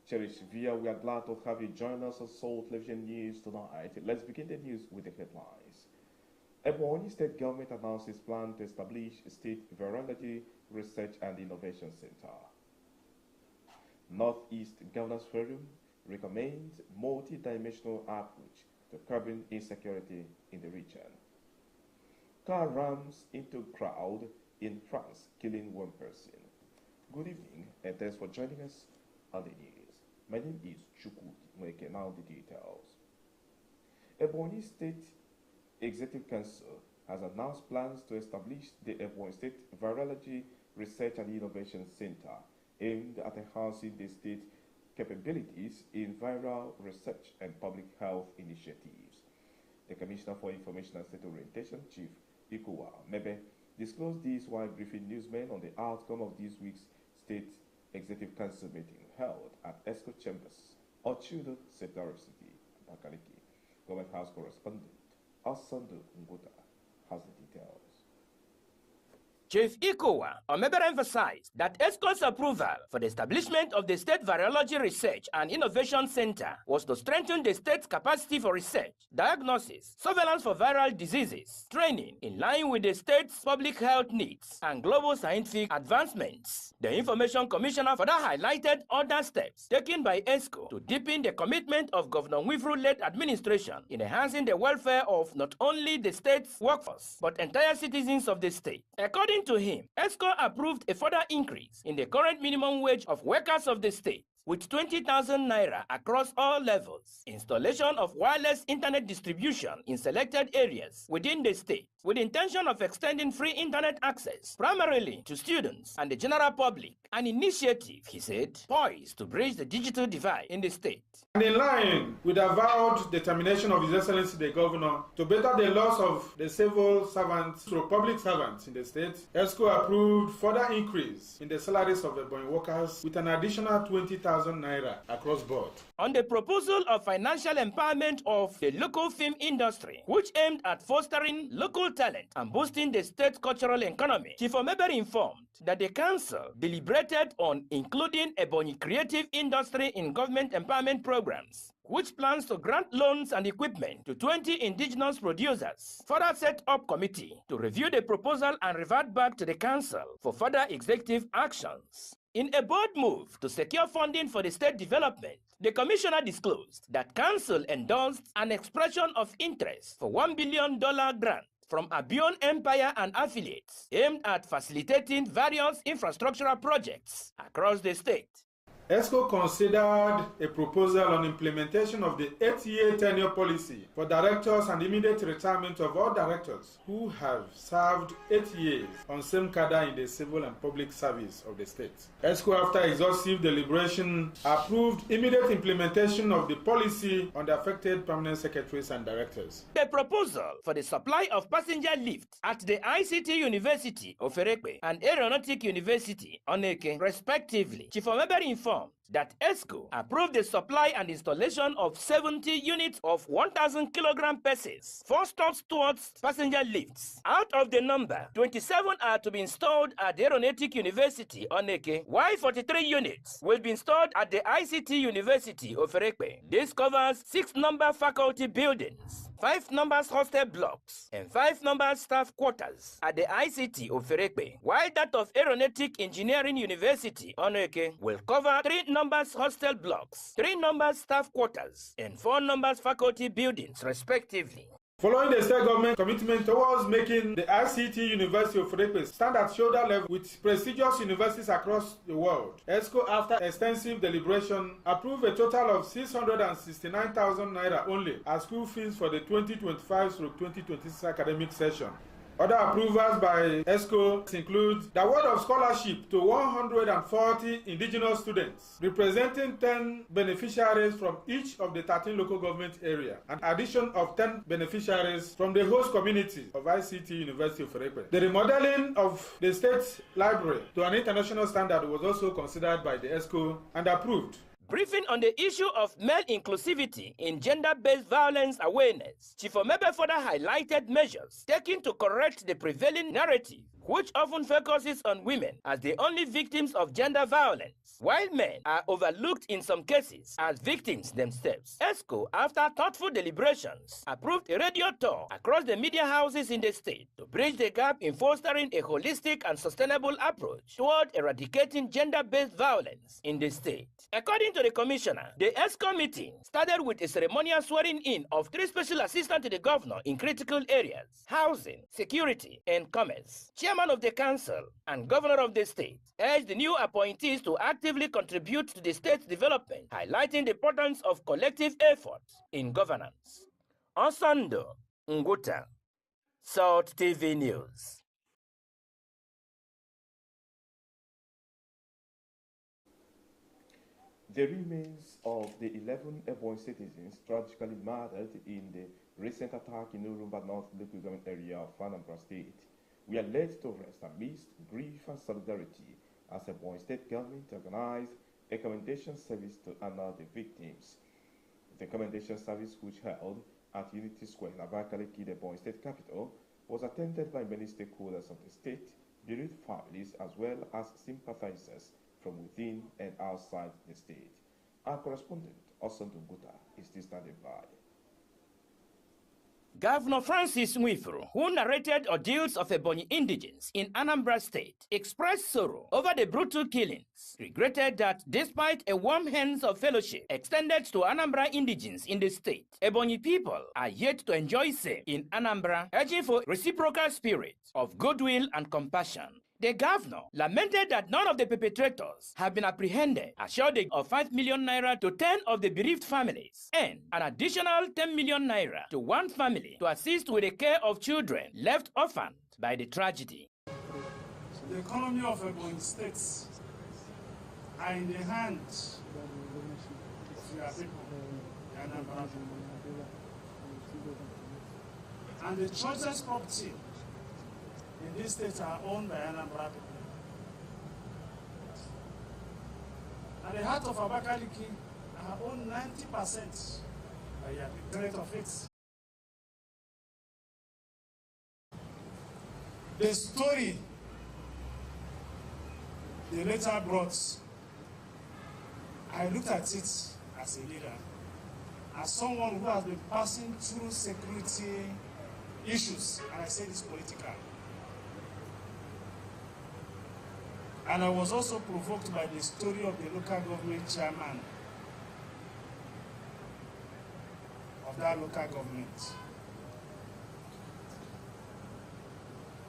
Cherish Via, we are glad to have you join us on Soul Television News tonight. Let's begin the news with the headlines. Ebonyi State Government announces plan to establish a State Virology Research and Innovation Center. Northeast Governors Forum recommends multi-dimensional approach to curbing insecurity in the region. Car rams into crowd in France, killing one person. Good evening, and thanks for joining us on the news. My name is Chukwudi. Now the details. Ebonyi State Executive Council has announced plans to establish the Ebonyi State Virology Research and Innovation Center aimed at enhancing the state capabilities in viral research and public health initiatives. The Commissioner for Information and State Orientation, Chief Ebonyi, disclosed this while briefing newsmen on the outcome of this week's State Executive Council meeting held at ESCO Chambers, Ochudo, Secretary City, Bakaliki. Government House correspondent Asandu Nguta has the details. Chief Ebonyi emphasized that ESCO's approval for the establishment of the State Virology Research and Innovation Center was to strengthen the state's capacity for research, diagnosis, surveillance for viral diseases, training in line with the state's public health needs, and global scientific advancements. The Information Commissioner further highlighted other steps taken by ESCO to deepen the commitment of Governor Nwifuru-led administration in enhancing the welfare of not only the state's workforce, but entire citizens of the state. According to him, ESCO approved a further increase in the current minimum wage of workers of the state, with 20,000 naira across all levels, installation of wireless internet distribution in selected areas within the state, with the intention of extending free internet access primarily to students and the general public, an initiative, he said, poised to bridge the digital divide in the state. And in line with the avowed determination of His Excellency the Governor to better the loss of the civil servants through public servants in the state, ESCO approved further increase in the salaries of Ebonyi workers with an additional 20,000 naira across board. On the proposal of financial empowerment of the local film industry, which aimed at fostering local talent and boosting the state's cultural economy, Chief Ebonyi informed that the council deliberated on including Ebonyi creative industry in government empowerment programs, which plans to grant loans and equipment to 20 indigenous producers. Further set up committee to review the proposal and revert back to the council for further executive actions. In a bold move to secure funding for the state development, the commissioner disclosed that council endorsed an expression of interest for $1 billion grant from Abion Empire and affiliates aimed at facilitating various infrastructural projects across the state. ESCO considered a proposal on implementation of the 8-year tenure policy for directors and immediate retirement of all directors who have served 8 years on same cadre in the civil and public service of the state. ESCO, after exhaustive deliberation, approved immediate implementation of the policy on the affected permanent secretaries and directors. The proposal for the supply of passenger lifts at the ICT University of Erekpe and Aeronautic University, Oneke, respectively, Chief Ebonyi informed that ESCO approved the supply and installation of 70 units of 1,000 kilogram pieces, 4 stops towards passenger lifts. Out of the number, 27 are to be installed at the Aeronautic University, Oneke, while 43 units will be installed at the ICT University of Erekpe. This covers 6 number faculty buildings, 5 numbers hostel blocks, and 5 numbers staff quarters at the ICT of Erekpe, while that of Aeronautic Engineering University, Oneke, will cover 3 numbers hostel blocks, 3 numbers staff quarters, and 4 numbers faculty buildings, respectively. Following the state government commitment towards making the ICT University of Erekpe stand at shoulder level with prestigious universities across the world, ESCO, after extensive deliberation, approved a total of 669,000 naira only as school fees for the 2025-2026 academic session. Other approvals by ESCO include the award of scholarship to 140 indigenous students, representing 10 beneficiaries from each of the 13 local government areas, and addition of 10 beneficiaries from the host community of ICT University of Erekpe. The remodeling of the state library to an international standard was also considered by the ESCO and approved. Briefing on the issue of male inclusivity in gender-based violence awareness, Chief Ebonyi further highlighted measures taken to correct the prevailing narrative, which often focuses on women as the only victims of gender violence, while men are overlooked in some cases as victims themselves. ESCO, after thoughtful deliberations, approved a radio tour across the media houses in the state to bridge the gap in fostering a holistic and sustainable approach toward eradicating gender-based violence in the state. According to the commissioner, the ESCO meeting started with a ceremonial swearing-in of 3 special assistants to the governor in critical areas: housing, security, and commerce. Chairman of the council and governor of the state urged the new appointees to actively contribute to the state's development, highlighting the importance of collective efforts in governance. Osando Nguta, Salt TV News. The remains of the 11 Ebonyi citizens tragically murdered in the recent attack in Urumba North local government area of Anambra State were laid to rest amidst grief and solidarity as Ebonyi State government organized a commendation service to honor the victims. The commendation service, which held at Unity Square in Abakaliki, the Ebonyi State capital, was attended by many stakeholders of the state, bereaved families, as well as sympathizers from within and outside the state. Our correspondent, Osando Nguta, is still standing by. Governor Francis Nwifuru, who narrated ordeals of Ebonyi indigents in Anambra State, expressed sorrow over the brutal killings, regretted that despite a warm hands of fellowship extended to Anambra indigents in the state, Ebonyi people are yet to enjoy same in Anambra, urging for reciprocal spirit of goodwill and compassion. The governor lamented that none of the perpetrators have been apprehended, assured of 5 million naira to 10 of the bereaved families, and an additional 10 million naira to one family to assist with the care of children left orphaned by the tragedy. The economy of Ebonyi State are in the hands of your people, the Anambra people. And the choicest property in this state are owned by Anambra people. And the heart of Abakaliki are owned 90% by your Directorate of it. The story the letter brought, I looked at it as a leader, as someone who has been passing through security issues, and I said it's political. And I was also provoked by the story of the local government chairman of that local government,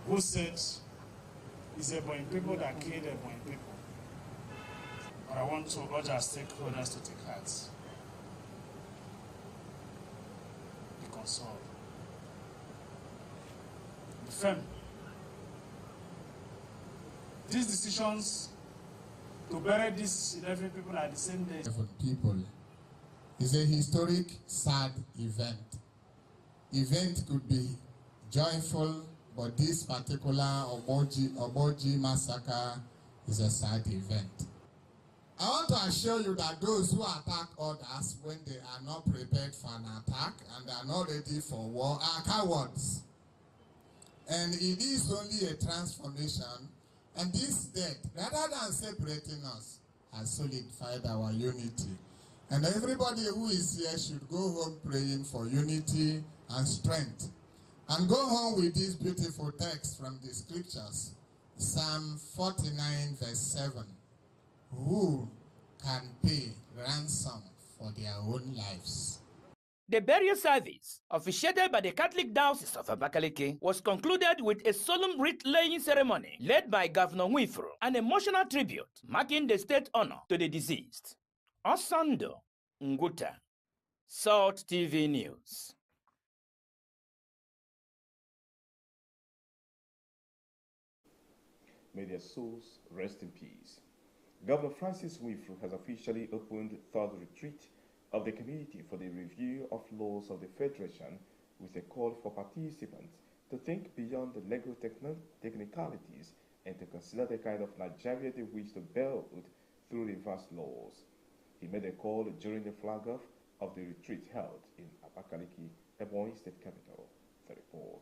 who said it's Ebonyi people that killed Ebonyi people. But I want to urge our stakeholders to take heart, be consoled, be firm. These decisions to bury these 11 people at the same day. 11 people is a historic, sad event. Event could be joyful, but this particular Omoji massacre is a sad event. I want to assure you that those who attack others when they are not prepared for an attack and they are not ready for war are cowards. And it is only a transformation. And this death, rather than separating us, has solidified our unity. And everybody who is here should go home praying for unity and strength. And go home with this beautiful text from the scriptures. Psalm 49 verse 7. Who can pay ransom for their own lives? The burial service, officiated by the Catholic Diocese of Abakaliki, was concluded with a solemn wreath-laying ceremony led by Governor Nwifuru, an emotional tribute marking the state honor to the deceased. Osando Nguta, Salt TV News. May their souls rest in peace. Governor Francis Nwifuru has officially opened the third retreat of the Committee for the Review of Laws of the Federation with a call for participants to think beyond the legal technicalities and to consider the kind of Nigeria they wish to build through reverse laws. He made a call during the flag-off of the retreat held in Abakaliki, Ebonyi State Capital. The report.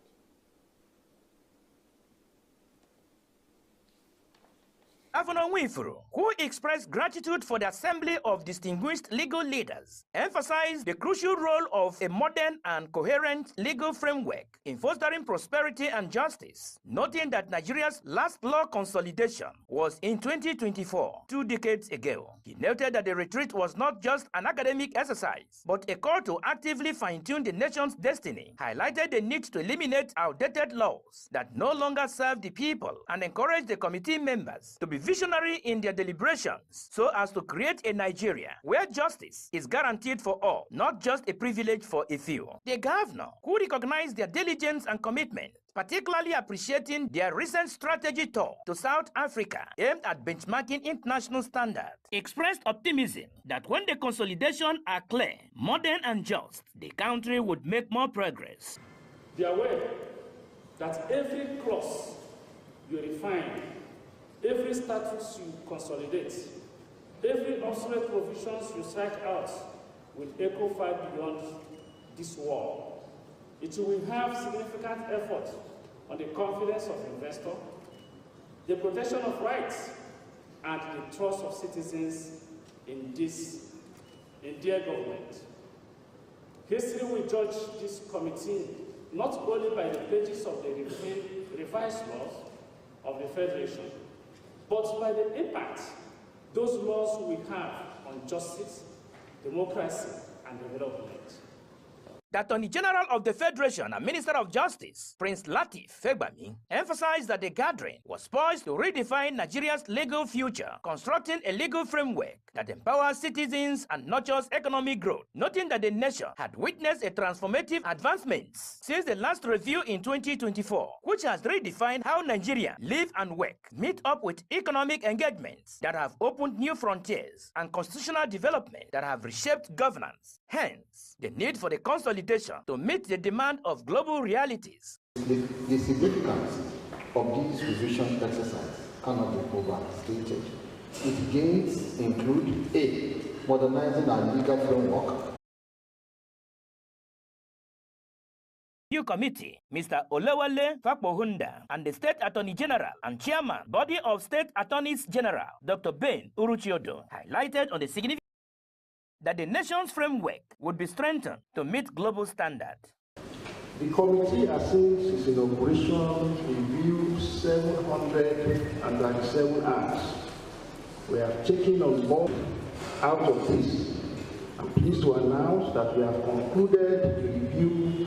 Avono Nwifuru, who expressed gratitude for the assembly of distinguished legal leaders, emphasized the crucial role of a modern and coherent legal framework in fostering prosperity and justice, noting that Nigeria's last law consolidation was in 2024, 2 decades ago. He noted that the retreat was not just an academic exercise, but a call to actively fine-tune the nation's destiny, highlighted the need to eliminate outdated laws that no longer serve the people, and encourage the committee members to be visionary in their deliberations so as to create a Nigeria where justice is guaranteed for all, not just a privilege for a few. The governor, who recognized their diligence and commitment, particularly appreciating their recent strategy tour to South Africa aimed at benchmarking international standards, expressed optimism that when the consolidation are clear, modern and just, the country would make more progress. Be aware that every clause you refine, every status you consolidate, every obsolete provisions you strike out will echo far beyond this wall. It will have significant effort on the confidence of investors, the protection of rights, and the trust of citizens in their government. History will judge this committee not only by the pages of the revised laws of the Federation, but by the impact those laws will have on justice, democracy, and development. The Attorney General of the Federation and Minister of Justice, Prince Lateef Fagbemi, emphasized that the gathering was poised to redefine Nigeria's legal future, constructing a legal framework that empowers citizens and nurtures economic growth, noting that the nation had witnessed a transformative advancements since the last review in 2024, which has redefined how Nigerians live and work, meet up with economic engagements that have opened new frontiers and constitutional development that have reshaped governance. Hence, the need for the consolidation to meet the demand of global realities. The significance of this revision exercise cannot be overstated. Its gains include A. Modernizing our legal framework. New committee, Mr. Olewale Fakpohunda, and the State Attorney General and Chairman, Body of State Attorneys General, Dr. Ben Uruchiodo, highlighted on the significance that the nation's framework would be strengthened to meet global standards. The committee has since its inauguration reviewed 797 acts. We have taken on board out of this. I'm pleased to announce that we have concluded the review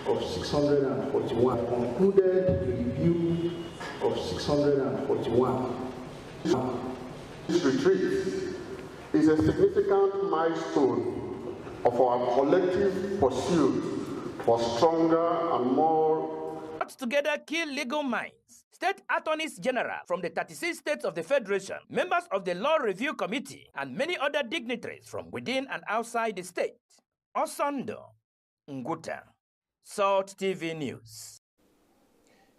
of 641. This retreat is a significant milestone of our collective pursuit for stronger and more together key legal minds, state attorneys general from the 36 states of the Federation, members of the Law Review Committee, and many other dignitaries from within and outside the state. Osando Nguta, Salt TV News.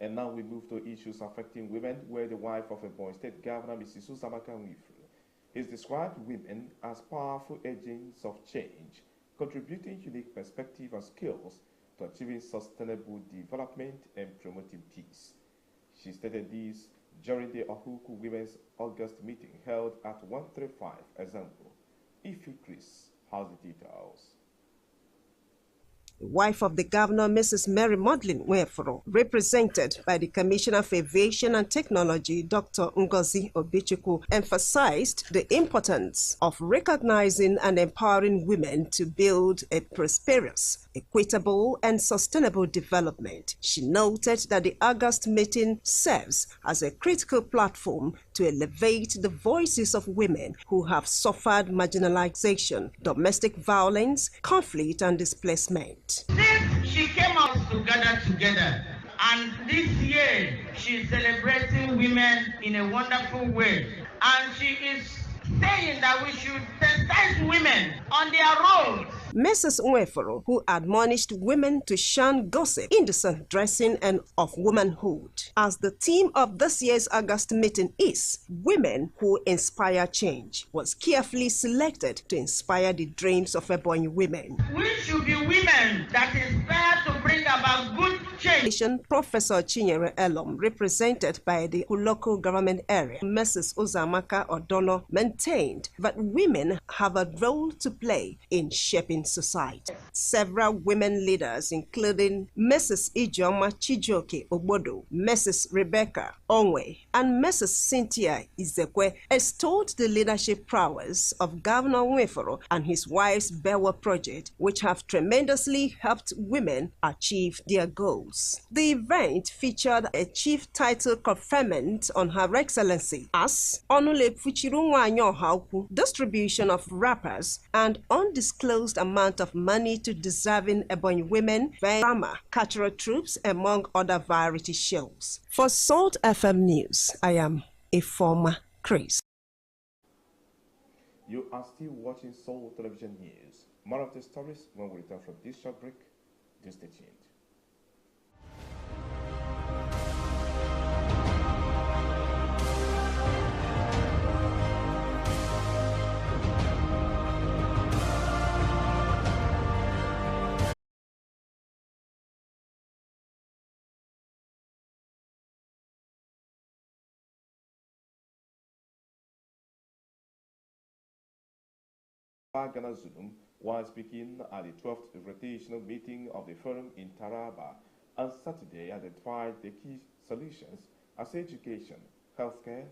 And now we move to issues affecting women, where the wife of Ebonyi State Governor, Mrs. Uzamaka Nwifuru, has described women as powerful agents of change, contributing unique perspective and skills to achieving sustainable development and promoting peace. She stated this during the Ohuku Women's August meeting held at 135 Example. Ifi Chris has the details. The wife of the governor, Mrs. Mary Maudlin Nweforo, represented by the Commissioner for Aviation and Technology, Dr. Ngozi Obichukwu, emphasized the importance of recognizing and empowering women to build a prosperous, equitable, and sustainable development. She noted that the August meeting serves as a critical platform to elevate the voices of women who have suffered marginalization, domestic violence, conflict, and displacement. Since she came out to gather together, and this year she's celebrating women in a wonderful way, and she is saying that we should sensitize women on their roles. Mrs. Nweforo, who admonished women to shun gossip, indecent dressing, and of womanhood, as the theme of this year's August meeting is Women Who Inspire Change, was carefully selected to inspire the dreams of Ebonyi women. We should be women that inspire to bring about good change Professor Chinyere Elom, represented by the local government area, Mrs. Uzamaka Odono, maintained that women have a role to play in shaping society. Several women leaders, including Mrs. Ijeoma Chijoke Obodo, Mrs. Rebecca Onwe, and Mrs. Cynthia Izekwe, extolled the leadership prowess of Governor Nweforo and his wife's Bewa project, which have tremendously helped women achieve their goals. The event featured a chief title conferment on Her Excellency as Onule Fuchirunwanyo Hauku, distribution of wrappers, and undisclosed amount of money to deserving Ebonyi women, drama, cultural troops, among other variety shows. For Salt FM News, I am a former Chris. You are still watching Soul Television News. More of the stories when we return from this short break. Do stay tuned. Ghana Zulum while speaking at the 12th rotational meeting of the forum in Taraba on Saturday, identified the key solutions as education, healthcare,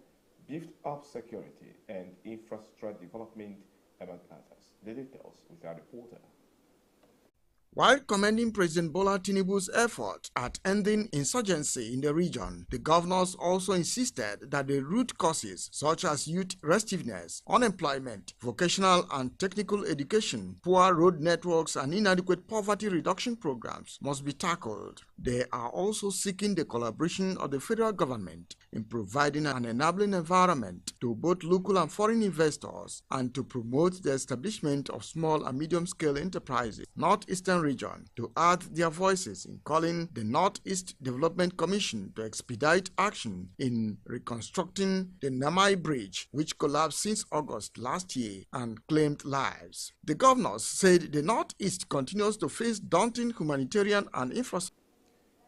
beefed up security, and infrastructure development, among others. The details with our reporter. While commending President Bola Tinubu's effort at ending insurgency in the region, the governors also insisted that the root causes such as youth restiveness, unemployment, vocational and technical education, poor road networks, and inadequate poverty reduction programs must be tackled. They are also seeking the collaboration of the federal government in providing an enabling environment to both local and foreign investors and to promote the establishment of small and medium-scale enterprises. Northeastern region to add their voices in calling the Northeast Development Commission to expedite action in reconstructing the Namai Bridge, which collapsed since August last year and claimed lives. The governors said the Northeast continues to face daunting humanitarian and infrastructure.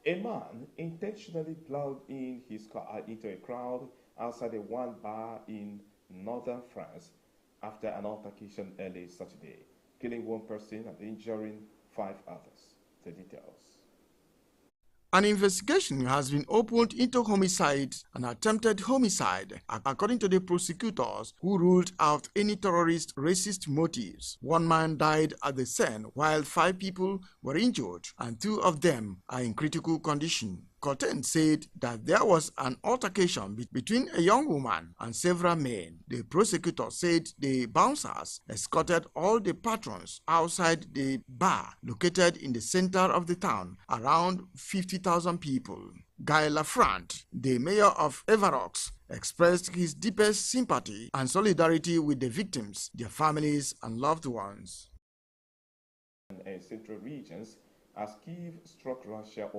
A man intentionally plowed in his car into a crowd outside a wine bar in northern France after an altercation early Saturday, killing one person and injuring 5 others. The details. An investigation has been opened into homicide and attempted homicide, according to the prosecutors, who ruled out any terrorist racist motives. One man died at the scene while 5 people were injured, and 2 of them are in critical condition. Cotton said that there was an altercation between a young woman and several men. The prosecutor said the bouncers escorted all the patrons outside the bar located in the center of the town, around 50,000 people. Guy Lafrant, the mayor of Everox, expressed his deepest sympathy and solidarity with the victims, their families, and loved ones. And central regions as Kyiv struck Russia